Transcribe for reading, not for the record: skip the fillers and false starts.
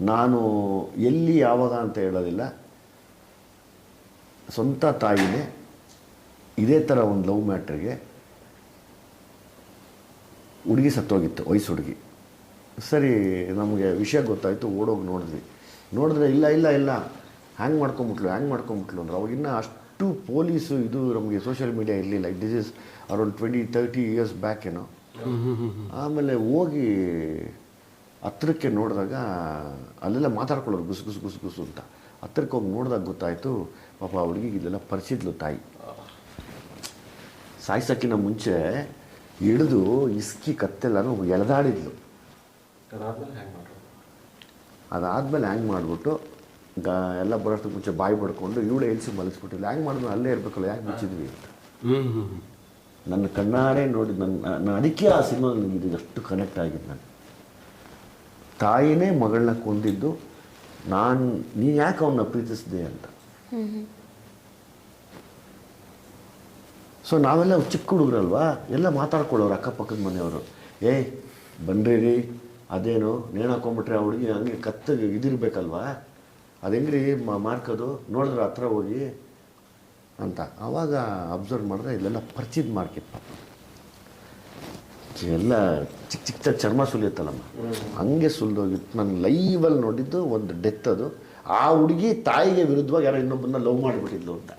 ನಾನು ಎಲ್ಲಿ ಯಾವಾಗ ಅಂತ ಹೇಳೋದಿಲ್ಲ, ಸ್ವಂತ ತಾಯಿನೇ ಇದೇ ಥರ ಒಂದು ಲವ್ ಮ್ಯಾಟ್ರಿಗೆ ಹುಡುಗಿ ಸತ್ತೋಗಿತ್ತು, ವಯಸ್ಸು ಹುಡುಗಿ. ಸರಿ, ನಮಗೆ ವಿಷಯ ಗೊತ್ತಾಯಿತು, ಓಡೋಗಿ ನೋಡಿದ್ರೆ ಇಲ್ಲ ಹ್ಯಾಂಗ್ ಮಾಡ್ಕೊಂಬಿಟ್ಲು ಅಂದ್ರೆ ಅವಾಗಿನ್ನ ಅಷ್ಟು ಪೊಲೀಸು ಇದು ನಮಗೆ ಸೋಷಿಯಲ್ ಮೀಡಿಯಾ ಇರಲಿಲ್ಲ. This is around 20-30 years back ಏನೋ. ಆಮೇಲೆ ಹೋಗಿ ಹತ್ರಕ್ಕೆ ನೋಡಿದಾಗ ಅಲ್ಲೆಲ್ಲ ಮಾತಾಡ್ಕೊಳ್ಳೋರು ಗುಸು ಅಂತ. ಹತ್ರಕ್ಕೆ ಹೋಗಿ ನೋಡಿದಾಗ ಗೊತ್ತಾಯಿತು, ಪಾಪ ಹುಡುಗಿಗೆ ಇದೆಲ್ಲ ಪರಿಚಿದ್ಲು ತಾಯಿ. ಸಾಯ್ಸಕ್ಕಿಂತ ಮುಂಚೆ ಹಿಡಿದು ಇಸ್ಕಿ ಕತ್ತೆಲ್ಲನೂ ಎಳೆದಾಡಿದ್ಲು. ಅದಾದಮೇಲೆ ಹ್ಯಾಂಗ್ ಮಾಡಿಬಿಟ್ಟು ಎಲ್ಲ ಬರೋಷ್ಟು ಮುಂಚೆ ಬಾಯಿ ಪಡ್ಕೊಂಡು ಇವಳೇ ಎಲ್ಸಿ ಮಲಗಿಸ್ಬಿಟ್ಟಿಲ್ಲ. ಹ್ಯಾಂಗ್ ಮಾಡಿದ್ರು ಅಲ್ಲೇ ಇರಬೇಕಲ್ಲ, ಯಾಕೆ ಮುಚ್ಚಿದ್ವಿ ಅಂತ ನನ್ನ ಕಣ್ಣಾರೆ ನೋಡಿ. ನನ್ನ ಅದಕ್ಕೆ ಆ ಸಿನಿಮಾ ನನಗೆ ಅಷ್ಟು ಕನೆಕ್ಟ್ ಆಗಿದ್ದು. ನಾನು ತಾಯಿನೇ ಮಗಳನ್ನ ಕೊಂದಿದ್ದು, ನೀನು ಯಾಕೆ ಅವನ್ನ ಪ್ರೀತಿಸಿದೆ ಅಂತ. ಸೊ ನಾವೆಲ್ಲ ಚಿಕ್ಕ ಹುಡುಗರಲ್ವಾ, ಎಲ್ಲ ಮಾತಾಡ್ಕೊಳ್ಳೋರು ಅಕ್ಕಪಕ್ಕದ ಮನೆಯವರು. ಬನ್ರಿ ಅದೇನು ನೇಣು ಹಾಕೊಂಡ್ಬಿಟ್ರೆ ಆ ಹುಡುಗಿ ಹಂಗೆ ಕತ್ತಗೆ ಇದಿರ್ಬೇಕಲ್ವಾ, ಅದು ಹೆಂಗ್ರಿ ಮಾರ್ಕೋದು, ನೋಡಿದ್ರೆ ಹತ್ರ ಹೋಗಿ ಅಂತ. ಆವಾಗ ಅಬ್ಸರ್ವ್ ಮಾಡಿದ್ರೆ ಇಲ್ಲೆಲ್ಲ ಪರಿಚಿತ ಮಾರ್ಕೆಟ್. ಪಾಪ ಎಲ್ಲ ಚಿಕ್ಕ ಚರ್ಮ ಸುಲಿಯುತ್ತಲ್ಲಮ್ಮ, ಹಂಗೆ ಸುಲಿದೋಗಿತ್ತು. ನಾನು ಲೈವಲ್ಲಿ ನೋಡಿದ್ದು ಒಂದು ಡೆತ್. ಅದು ಆ ಹುಡುಗಿ ತಾಯಿಗೆ ವಿರುದ್ಧವಾಗಿ ಯಾರೋ ಇನ್ನೊಬ್ಬನ್ನ ಲವ್ ಮಾಡಿಬಿಟ್ಟಿದ್ಲು ಅಂತ.